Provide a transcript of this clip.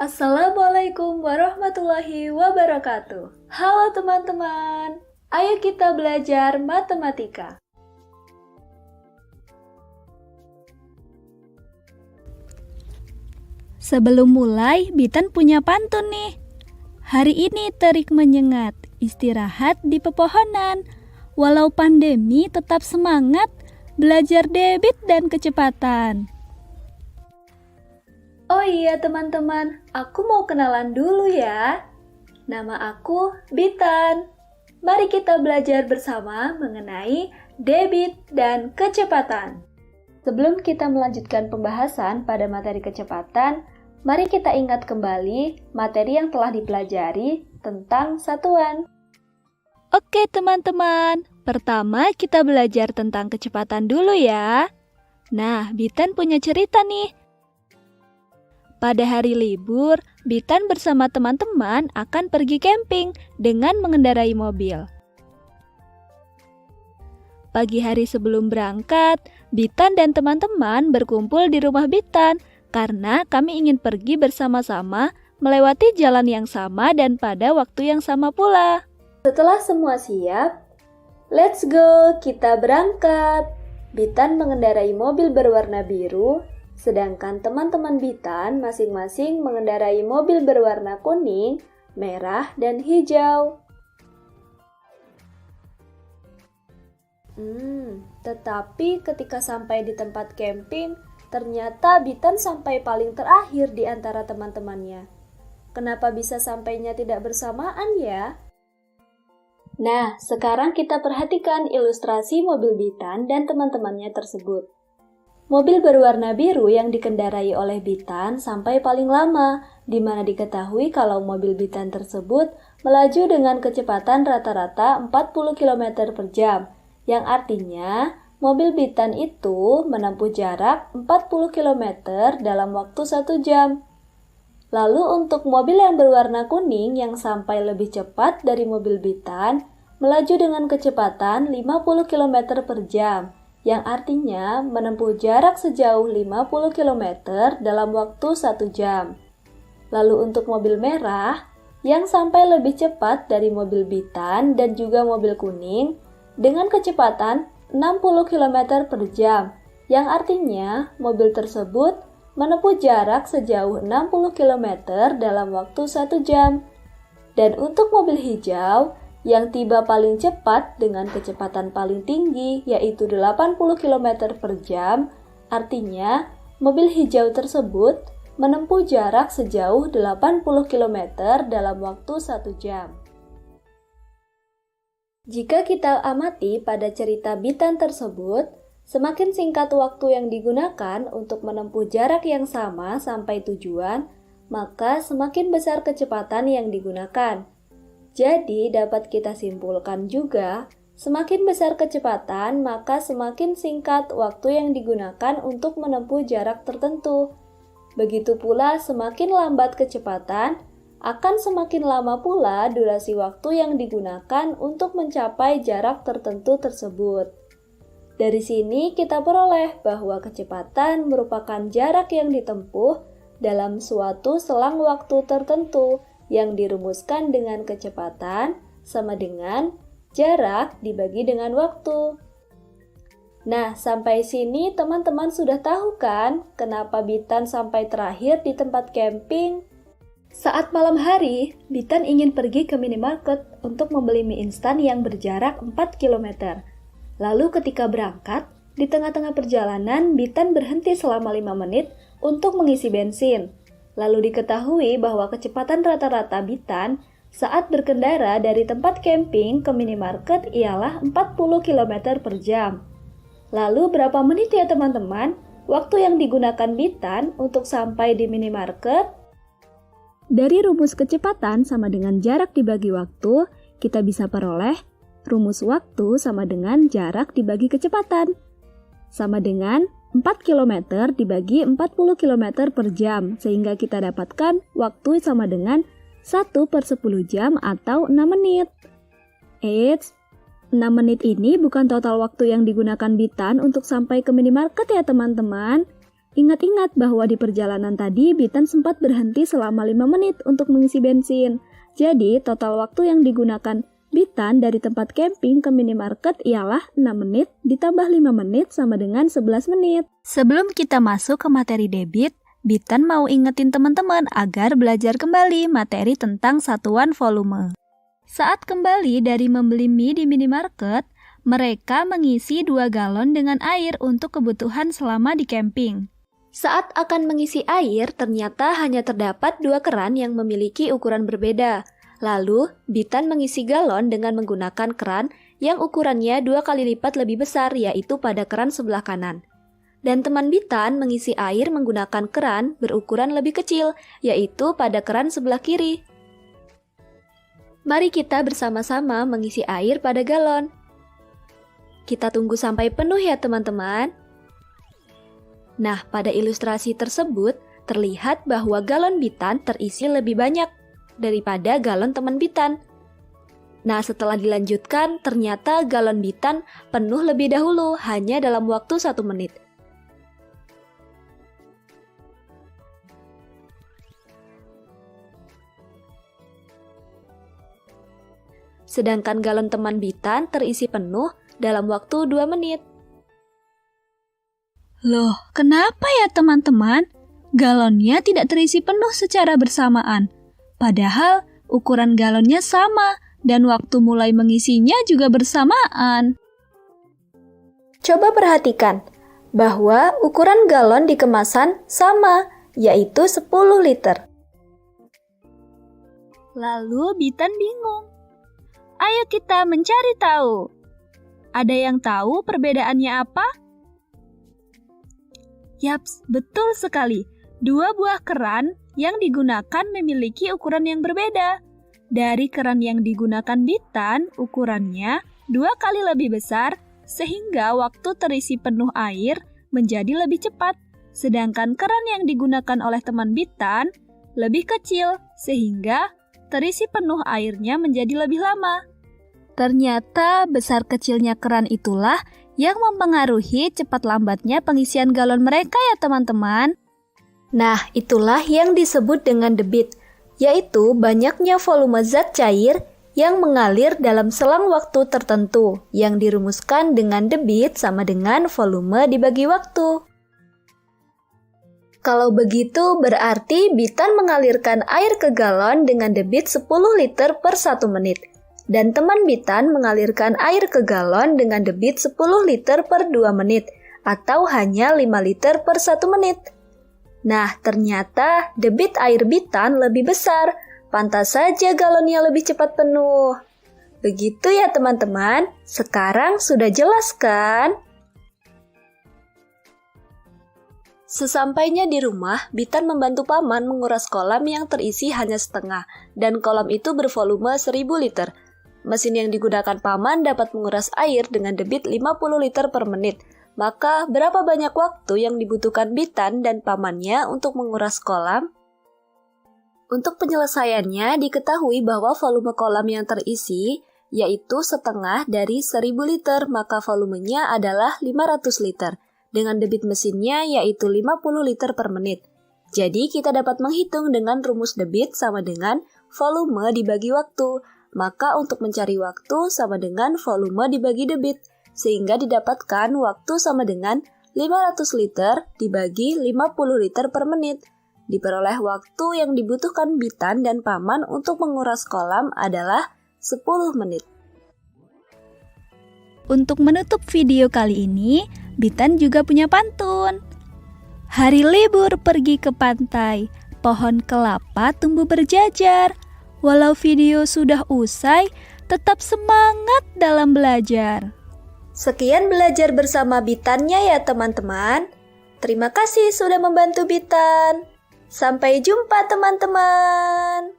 Assalamualaikum warahmatullahi wabarakatuh. Halo teman-teman, ayo kita belajar matematika. Sebelum mulai, Bitan punya pantun nih. Hari ini terik menyengat, istirahat di pepohonan. Walau pandemi tetap semangat, belajar debit dan kecepatan. Oh iya teman-teman, aku mau kenalan dulu ya. Nama aku Bitan. Mari kita belajar bersama mengenai debit dan kecepatan. Sebelum kita melanjutkan pembahasan pada materi kecepatan, mari kita ingat kembali materi yang telah dipelajari tentang satuan. Oke teman-teman, pertama kita belajar tentang kecepatan dulu ya. Nah, Bitan punya cerita nih. Pada hari libur, Bitan bersama teman-teman akan pergi camping dengan mengendarai mobil. Pagi hari sebelum berangkat, Bitan dan teman-teman berkumpul di rumah Bitan karena kami ingin pergi bersama-sama melewati jalan yang sama dan pada waktu yang sama pula. Setelah semua siap, let's go, kita berangkat. Bitan mengendarai mobil berwarna biru, sedangkan teman-teman Bitan masing-masing mengendarai mobil berwarna kuning, merah, dan hijau. Tetapi ketika sampai di tempat camping, ternyata Bitan sampai paling terakhir di antara teman-temannya. Kenapa bisa sampainya tidak bersamaan ya? Nah, sekarang kita perhatikan ilustrasi mobil Bitan dan teman-temannya tersebut. Mobil berwarna biru yang dikendarai oleh Bitan sampai paling lama, di mana diketahui kalau mobil Bitan tersebut melaju dengan kecepatan rata-rata 40 km per jam, yang artinya mobil Bitan itu menempuh jarak 40 km dalam waktu 1 jam. Lalu untuk mobil yang berwarna kuning yang sampai lebih cepat dari mobil Bitan, melaju dengan kecepatan 50 km per jam, yang artinya menempuh jarak sejauh 50 km dalam waktu 1 jam. Lalu untuk mobil merah, yang sampai lebih cepat dari mobil Bitan dan juga mobil kuning, dengan kecepatan 60 km per jam, yang artinya mobil tersebut menempuh jarak sejauh 60 km dalam waktu 1 jam. Dan untuk mobil hijau, yang tiba paling cepat dengan kecepatan paling tinggi yaitu 80 km per jam, artinya mobil hijau tersebut menempuh jarak sejauh 80 km dalam waktu 1 jam. Jika kita amati pada cerita Bitan tersebut, semakin singkat waktu yang digunakan untuk menempuh jarak yang sama sampai tujuan, maka semakin besar kecepatan yang digunakan. Jadi, dapat kita simpulkan juga, semakin besar kecepatan, maka semakin singkat waktu yang digunakan untuk menempuh jarak tertentu. Begitu pula, semakin lambat kecepatan, akan semakin lama pula durasi waktu yang digunakan untuk mencapai jarak tertentu tersebut. Dari sini kita peroleh bahwa kecepatan merupakan jarak yang ditempuh dalam suatu selang waktu tertentu, yang dirumuskan dengan kecepatan sama dengan jarak dibagi dengan waktu. Nah, sampai sini teman-teman sudah tahu kan kenapa Bitan sampai terakhir di tempat camping? Saat malam hari, Bitan ingin pergi ke minimarket untuk membeli mie instan yang berjarak 4 km. Lalu ketika berangkat, di tengah-tengah perjalanan Bitan berhenti selama 5 menit untuk mengisi bensin. Lalu diketahui bahwa kecepatan rata-rata Bitan saat berkendara dari tempat camping ke minimarket ialah 40 km per jam. Lalu berapa menit ya teman-teman waktu yang digunakan Bitan untuk sampai di minimarket? Dari rumus kecepatan sama dengan jarak dibagi waktu, kita bisa peroleh rumus waktu sama dengan jarak dibagi kecepatan. Sama dengan 4 km dibagi 40 km per jam, sehingga kita dapatkan waktu sama dengan 1/10 jam atau 6 menit. Eits, 6 menit ini bukan total waktu yang digunakan Bitan untuk sampai ke minimarket ya teman-teman. Ingat-ingat bahwa di perjalanan tadi Bitan sempat berhenti selama 5 menit untuk mengisi bensin. Jadi, total waktu yang digunakan Bitan dari tempat camping ke minimarket ialah 6 menit ditambah 5 menit sama dengan 11 menit. Sebelum kita masuk ke materi debit, Bitan mau ingetin teman-teman agar belajar kembali materi tentang satuan volume. Saat kembali dari membeli mie di minimarket, mereka mengisi 2 galon dengan air untuk kebutuhan selama di camping. Saat akan mengisi air, ternyata hanya terdapat 2 keran yang memiliki ukuran berbeda. Lalu, Bitan mengisi galon dengan menggunakan keran yang ukurannya 2 kali lipat lebih besar, yaitu pada keran sebelah kanan. Dan teman Bitan mengisi air menggunakan keran berukuran lebih kecil, yaitu pada keran sebelah kiri. Mari kita bersama-sama mengisi air pada galon. Kita tunggu sampai penuh ya teman-teman. Nah, pada ilustrasi tersebut, terlihat bahwa galon Bitan terisi lebih banyak daripada galon teman Bitan. Nah, setelah dilanjutkan, ternyata galon Bitan penuh lebih dahulu, hanya dalam waktu 1 menit. Sedangkan galon teman Bitan terisi penuh dalam waktu 2 menit. Loh, kenapa ya teman-teman? Galonnya tidak terisi penuh secara bersamaan. Padahal ukuran galonnya sama dan waktu mulai mengisinya juga bersamaan. Coba perhatikan bahwa ukuran galon di kemasan sama, yaitu 10 liter. Lalu Bitan bingung. Ayo kita mencari tahu. Ada yang tahu perbedaannya apa? Yaps, betul sekali. 2 buah keran yang digunakan memiliki ukuran yang berbeda. Dari keran yang digunakan Bitan, ukurannya 2 kali lebih besar, sehingga waktu terisi penuh air menjadi lebih cepat. Sedangkan keran yang digunakan oleh teman Bitan lebih kecil, sehingga terisi penuh airnya menjadi lebih lama. Ternyata besar kecilnya keran itulah yang mempengaruhi cepat lambatnya pengisian galon mereka ya teman-teman. Nah, itulah yang disebut dengan debit, yaitu banyaknya volume zat cair yang mengalir dalam selang waktu tertentu, yang dirumuskan dengan debit sama dengan volume dibagi waktu. Kalau begitu, berarti Bitan mengalirkan air ke galon dengan debit 10 liter per 1 menit. Dan teman Bitan mengalirkan air ke galon dengan debit 10 liter per 2 menit, atau hanya 5 liter per 1 menit. Nah, ternyata debit air Bitan lebih besar, pantas saja galonnya lebih cepat penuh. Begitu ya teman-teman, sekarang sudah jelas kan? Sesampainya di rumah, Bitan membantu paman menguras kolam yang terisi hanya setengah, dan kolam itu bervolume 1000 liter. Mesin yang digunakan paman dapat menguras air dengan debit 50 liter per menit. Maka, berapa banyak waktu yang dibutuhkan Bitan dan pamannya untuk menguras kolam? Untuk penyelesaiannya, diketahui bahwa volume kolam yang terisi, yaitu setengah dari 1000 liter, maka volumenya adalah 500 liter, dengan debit mesinnya yaitu 50 liter per menit. Jadi, kita dapat menghitung dengan rumus debit sama dengan volume dibagi waktu. Maka untuk mencari waktu sama dengan volume dibagi debit, sehingga didapatkan waktu sama dengan 500 liter dibagi 50 liter per menit. Diperoleh waktu yang dibutuhkan Bitan dan paman untuk menguras kolam adalah 10 menit. Untuk menutup video kali ini, Bitan juga punya pantun. Hari libur pergi ke pantai, pohon kelapa tumbuh berjajar. Walau video sudah usai, tetap semangat dalam belajar. Sekian belajar bersama Bitannya ya teman-teman. Terima kasih sudah membantu Bitan. Sampai jumpa teman-teman.